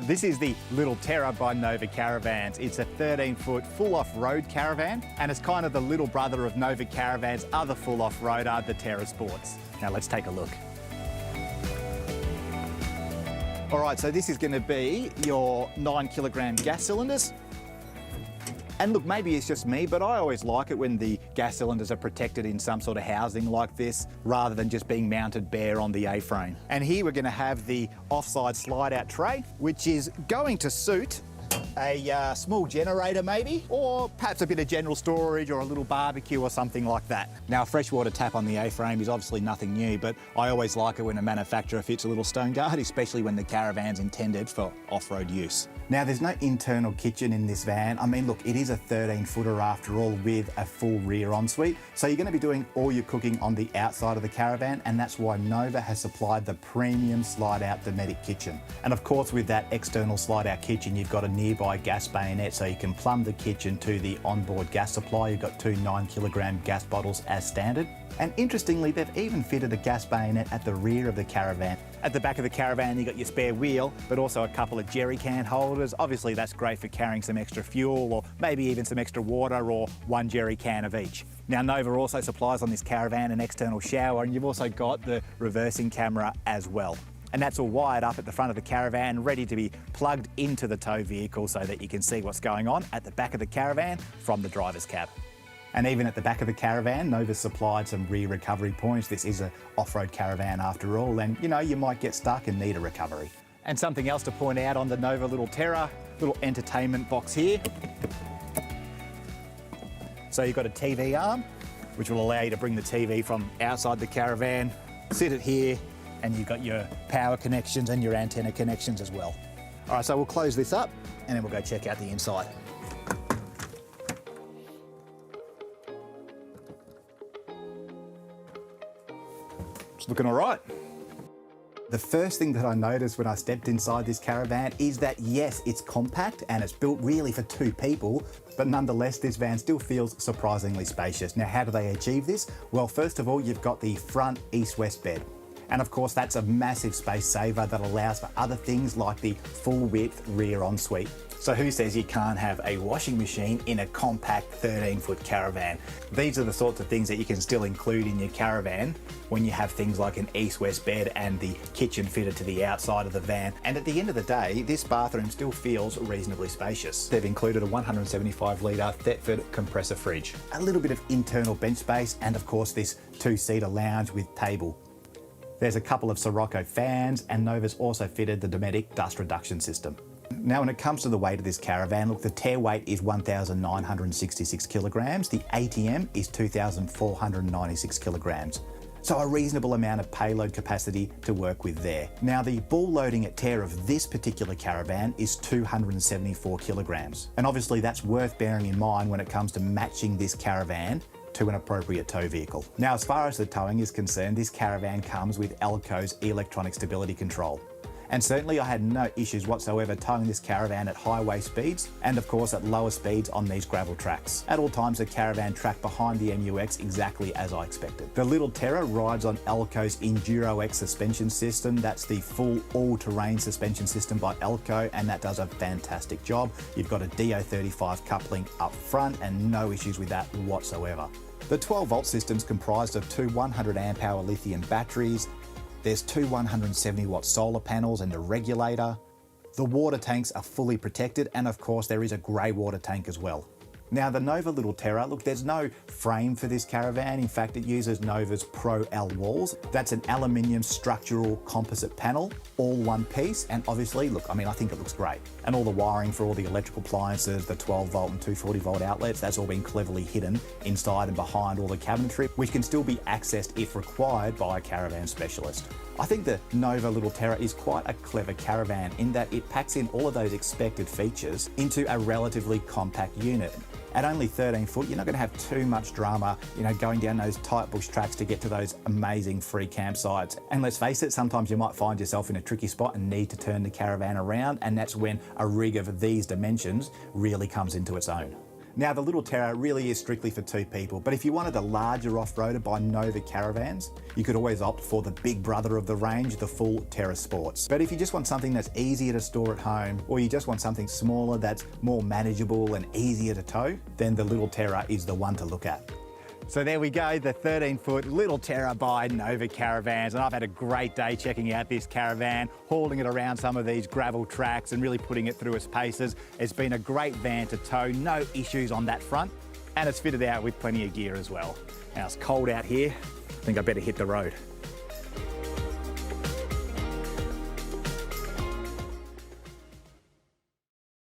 This is the Little Terra by Nova Caravans. It's a 13-foot full off-road caravan, and it's kind of the little brother of Nova Caravans' other full off-roader, the Terra Sports. Now let's take a look. All right, so this is going to be your 9-kilogram gas cylinders. And look, maybe it's just me, but I always like it when the gas cylinders are protected in some sort of housing like this, rather than just being mounted bare on the A-frame. And here we're going to have the offside slide-out tray, which is going to suit a small generator maybe, or perhaps a bit of general storage or a little barbecue or something like that. Now, a freshwater tap on the A-frame is obviously nothing new, but I always like it when a manufacturer fits a little stone guard, especially when the caravan's intended for off-road use. Now, there's no internal kitchen in this van. I mean, look, it is a 13-footer after all, with a full rear ensuite. So you're going to be doing all your cooking on the outside of the caravan, and that's why Nova has supplied the premium slide-out Dometic kitchen. And of course, with that external slide-out kitchen, you've got a nearby gas bayonet, so you can plumb the kitchen to the onboard gas supply. You've got two 9-kilogram gas bottles as standard. And interestingly, they've even fitted a gas bayonet at the rear of the caravan. At the back of the caravan, you've got your spare wheel, but also a couple of jerry can holders. Obviously, that's great for carrying some extra fuel or maybe even some extra water, or one jerry can of each. Now, Nova also supplies on this caravan an external shower, and you've also got the reversing camera as well. And that's all wired up at the front of the caravan, ready to be plugged into the tow vehicle so that you can see what's going on at the back of the caravan from the driver's cab. And even at the back of the caravan, Nova's supplied some rear recovery points. This is an off-road caravan after all, and you know, you might get stuck and need a recovery. And something else to point out on the Nova Little Terra, little entertainment box here. So you've got a TV arm, which will allow you to bring the TV from outside the caravan, sit it here, and you've got your power connections and your antenna connections as well. All right, so we'll close this up and then we'll go check out the inside. It's looking all right. The first thing that I noticed when I stepped inside this caravan is that yes, it's compact and it's built really for two people, but nonetheless, this van still feels surprisingly spacious. Now, how do they achieve this? Well, first of all, you've got the front east-west bed. And of course, that's a massive space saver that allows for other things like the full width rear ensuite. So who says you can't have a washing machine in a compact 13-foot caravan? These are the sorts of things that you can still include in your caravan when you have things like an east-west bed and the kitchen fitted to the outside of the van. And at the end of the day, this bathroom still feels reasonably spacious. They've included a 175-litre Thetford compressor fridge, a little bit of internal bench space, and of course this two-seater lounge with table. There's a couple of Sirocco fans, and Nova's also fitted the Dometic dust reduction system. Now, when it comes to the weight of this caravan, look, the tear weight is 1,966 kilograms. The ATM is 2,496 kilograms. So a reasonable amount of payload capacity to work with there. Now, the ball loading at tear of this particular caravan is 274 kilograms. And obviously that's worth bearing in mind when it comes to matching this caravan to an appropriate tow vehicle. Now, as far as the towing is concerned, this caravan comes with Elco's electronic stability control. And certainly I had no issues whatsoever towing this caravan at highway speeds, and of course at lower speeds on these gravel tracks. At all times, the caravan tracked behind the MUX exactly as I expected. The Little Terra rides on Elco's Enduro X suspension system. That's the full all-terrain suspension system by Elco, and that does a fantastic job. You've got a DO35 coupling up front and no issues with that whatsoever. The 12-volt system's comprised of two 100 amp hour lithium batteries. There's two 170-watt solar panels and a regulator. The water tanks are fully protected, and of course there is a grey water tank as well. Now, the Nova Little Terra, look, there's no frame for this caravan. In fact, it uses Nova's Pro L walls. That's an aluminium structural composite panel, all one piece, and obviously, look, I mean, I think it looks great. And all the wiring for all the electrical appliances, the 12-volt and 240-volt outlets, that's all been cleverly hidden inside and behind all the cabinetry, which can still be accessed if required by a caravan specialist. I think the Nova Little Terra is quite a clever caravan in that it packs in all of those expected features into a relatively compact unit. At only 13 foot, you're not going to have too much drama, you know, going down those tight bush tracks to get to those amazing free campsites. And let's face it, sometimes you might find yourself in a tricky spot and need to turn the caravan around, and that's when a rig of these dimensions really comes into its own. Now the Little Terra really is strictly for 2 people, but if you wanted a larger off-roader by Nova Caravans, you could always opt for the big brother of the range, the full Terra Sports. But if you just want something that's easier to store at home, or you just want something smaller that's more manageable and easier to tow, then the Little Terra is the one to look at. So there we go, the 13-foot Little Terra by Nova Caravans, and I've had a great day checking out this caravan, hauling it around some of these gravel tracks and really putting it through its paces. It's been a great van to tow, no issues on that front, and it's fitted out with plenty of gear as well. Now it's cold out here, I think I better hit the road.